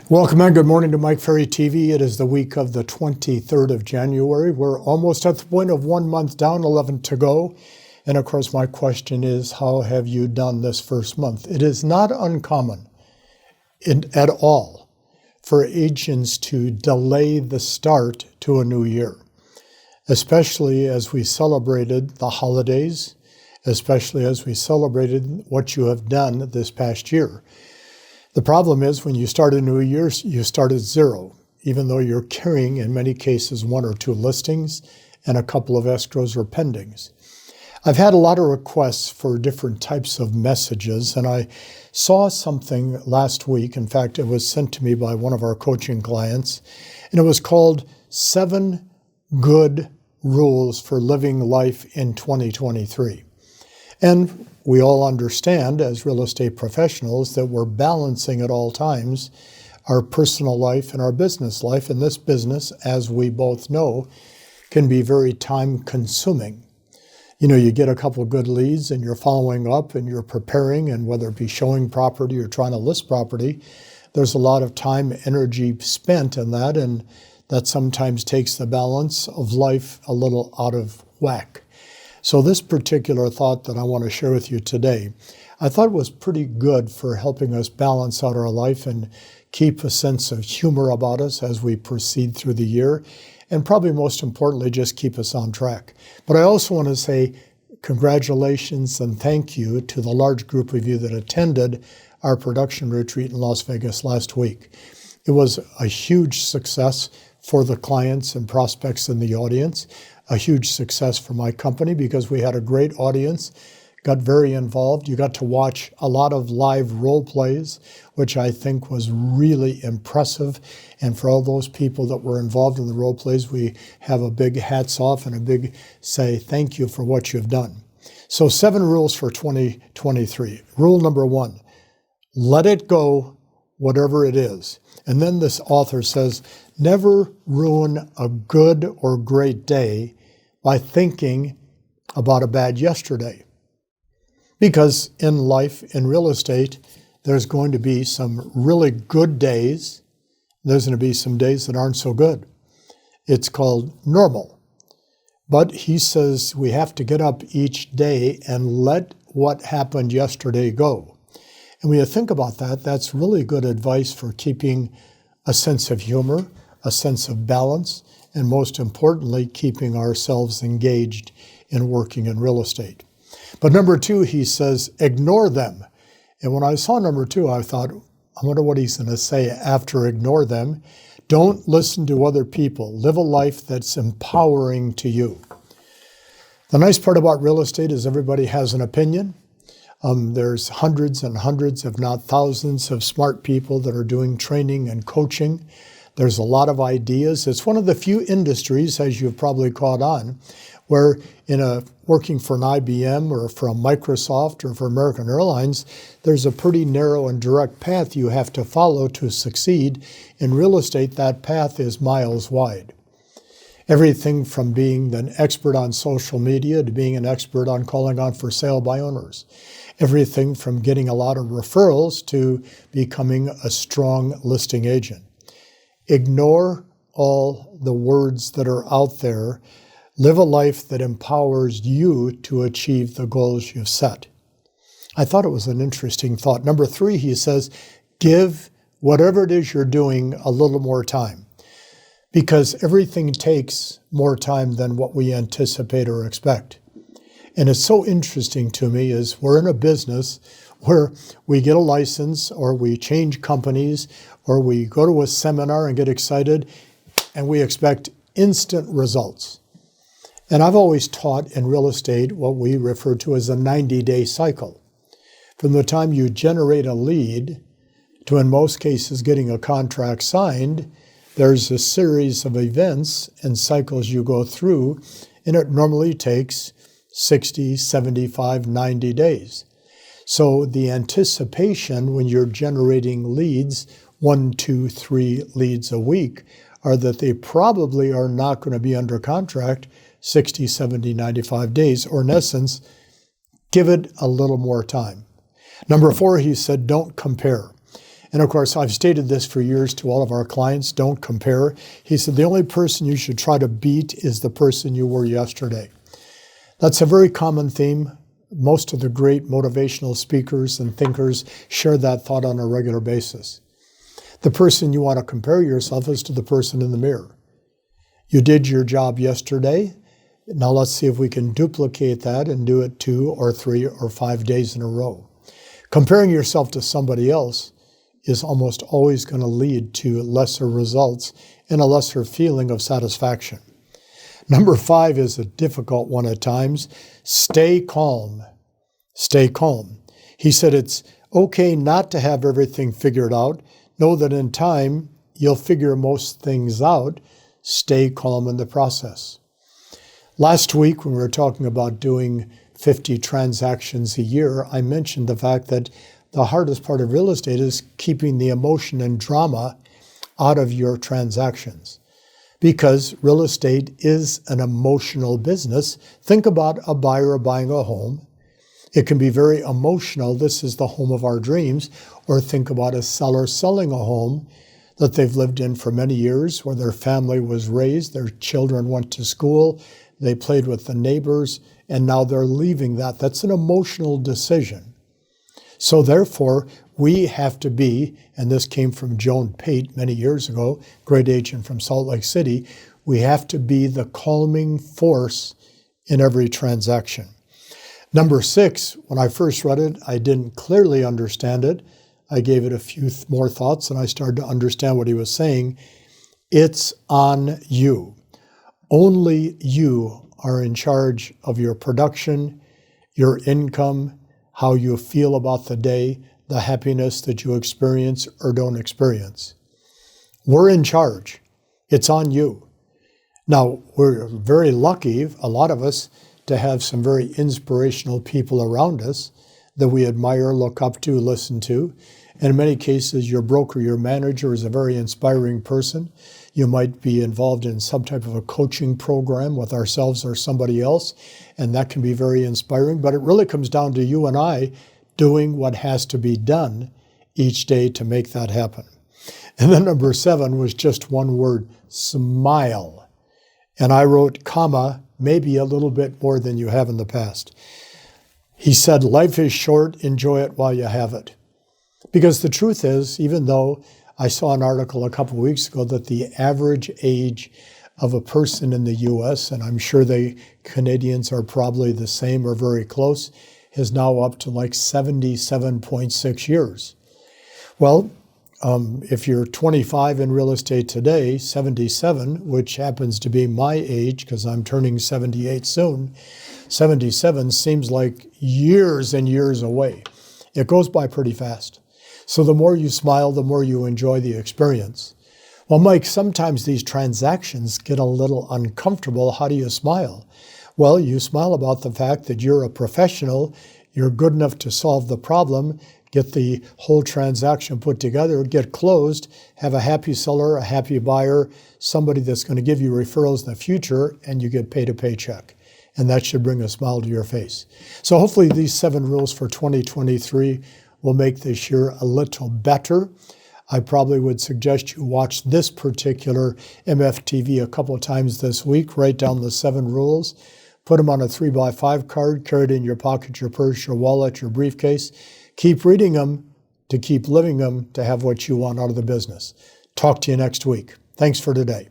Welcome and good morning to Mike Ferry TV. It is the week of the 23rd of January. We're almost at the point of 1 month down, 11 to go. And of course, my question is, how have you done this first month? It is not uncommon at all for agents to delay the start to a new year, especially as we celebrated the holidays, especially as we celebrated what you have done this past year. The problem is when you start a new year, you start at zero, even though you're carrying, in many cases, 1 or 2 listings and a couple of escrows or pendings. I've had a lot of requests for different types of messages, and I saw something last week. In fact, it was sent to me by one of our coaching clients, and it was called 7 Good Rules for Living Life in 2023. And we all understand as real estate professionals that we're balancing at all times our personal life and our business life. And this business, as we both know, can be very time consuming. You know, you get a couple of good leads and you're following up and you're preparing, and whether it be showing property or trying to list property, there's a lot of time, energy spent in that, and that sometimes takes the balance of life a little out of whack. So this particular thought that I want to share with you today, I thought was pretty good for helping us balance out our life and keep a sense of humor about us as we proceed through the year, and probably most importantly, just keep us on track. But I also want to say congratulations and thank you to the large group of you that attended our production retreat in Las Vegas last week. It was a huge success for the clients and prospects in the audience. A huge success for my company because we had a great audience, got very involved. You got to watch a lot of live role plays, which I think was really impressive. And for all those people that were involved in the role plays, we have a big hats off and a big say thank you for what you've done. So 7 rules for 2023. Rule number 1, let it go, whatever it is. And then this author says, never ruin a good or great day by thinking about a bad yesterday. Because in life, in real estate, there's going to be some really good days. There's going to be some days that aren't so good. It's called normal. But he says we have to get up each day and let what happened yesterday go. And when you think about that, that's really good advice for keeping a sense of humor, a sense of balance, and most importantly, keeping ourselves engaged in working in real estate. But number 2, he says, ignore them. And when I saw number 2, I thought, I wonder what he's going to say after ignore them. Don't listen to other people. Live a life that's empowering to you. The nice part about real estate is everybody has an opinion. There's hundreds and hundreds, if not thousands, of smart people that are doing training and coaching. There's a lot of ideas. It's one of the few industries, as you've probably caught on, where working for an IBM or for a Microsoft or for American Airlines, there's a pretty narrow and direct path you have to follow to succeed. In real estate, that path is miles wide. Everything from being an expert on social media to being an expert on calling on for sale by owners. Everything from getting a lot of referrals to becoming a strong listing agent. Ignore all the words that are out there. Live a life that empowers you to achieve the goals you've set. I thought it was an interesting thought. Number 3, he says, give whatever it is you're doing a little more time. Because everything takes more time than what we anticipate or expect. And it's so interesting to me is we're in a business where we get a license or we change companies or we go to a seminar and get excited and we expect instant results. And I've always taught in real estate what we refer to as a 90-day cycle. From the time you generate a lead to, in most cases, getting a contract signed, there's a series of events and cycles you go through, and it normally takes 60, 75, 90 days. So the anticipation when you're generating leads, 1, 2, 3 leads a week, are that they probably are not going to be under contract 60, 70, 95 days, or in essence, give it a little more time. Number 4, he said, don't compare. And of course, I've stated this for years to all of our clients, don't compare. He said, the only person you should try to beat is the person you were yesterday. That's a very common theme. Most of the great motivational speakers and thinkers share that thought on a regular basis. The person you want to compare yourself is to the person in the mirror. You did your job yesterday. Now let's see if we can duplicate that and do it 2 or 3 or 5 days in a row. Comparing yourself to somebody else is almost always going to lead to lesser results and a lesser feeling of satisfaction. Number 5 is a difficult one at times. Stay calm. Stay calm. He said it's okay not to have everything figured out. Know that in time, you'll figure most things out. Stay calm in the process. Last week, when we were talking about doing 50 transactions a year, I mentioned the fact that the hardest part of real estate is keeping the emotion and drama out of your transactions. Because real estate is an emotional business. Think about a buyer buying a home. It can be very emotional. This is the home of our dreams. Or think about a seller selling a home that they've lived in for many years, where their family was raised, their children went to school, they played with the neighbors, and now they're leaving that. That's an emotional decision. So therefore, we have to be, and this came from Joan Pate many years ago, great agent from Salt Lake City, we have to be the calming force in every transaction. Number 6, when I first read it, I didn't clearly understand it. I gave it a few more thoughts and I started to understand what he was saying. It's on you. Only you are in charge of your production, your income, how you feel about the day, the happiness that you experience or don't experience. We're in charge. It's on you. Now, we're very lucky, a lot of us, to have some very inspirational people around us that we admire, look up to, listen to. And in many cases, your broker, your manager is a very inspiring person. You might be involved in some type of a coaching program with ourselves or somebody else, and that can be very inspiring. But it really comes down to you and I doing what has to be done each day to make that happen. And then number 7 was just one word, smile. And I wrote, comma, maybe a little bit more than you have in the past. He said, life is short, enjoy it while you have it. Because the truth is, even though I saw an article a couple of weeks ago that the average age of a person in the U.S., and I'm sure the Canadians are probably the same or very close, is now up to like 77.6 years. Well, if you're 25 in real estate today, 77, which happens to be my age because I'm turning 78 soon, 77 seems like years and years away. It goes by pretty fast. So the more you smile, the more you enjoy the experience. Well, Mike, sometimes these transactions get a little uncomfortable. How do you smile? Well, you smile about the fact that you're a professional, you're good enough to solve the problem, get the whole transaction put together, get closed, have a happy seller, a happy buyer, somebody that's going to give you referrals in the future, and you get paid a paycheck. And that should bring a smile to your face. So hopefully these 7 rules for 2023 will make this year a little better. I probably would suggest you watch this particular MFTV a couple of times this week. Write down the 7 rules. Put them on a 3x5 card. Carry it in your pocket, your purse, your wallet, your briefcase. Keep reading them to keep living them to have what you want out of the business. Talk to you next week. Thanks for today.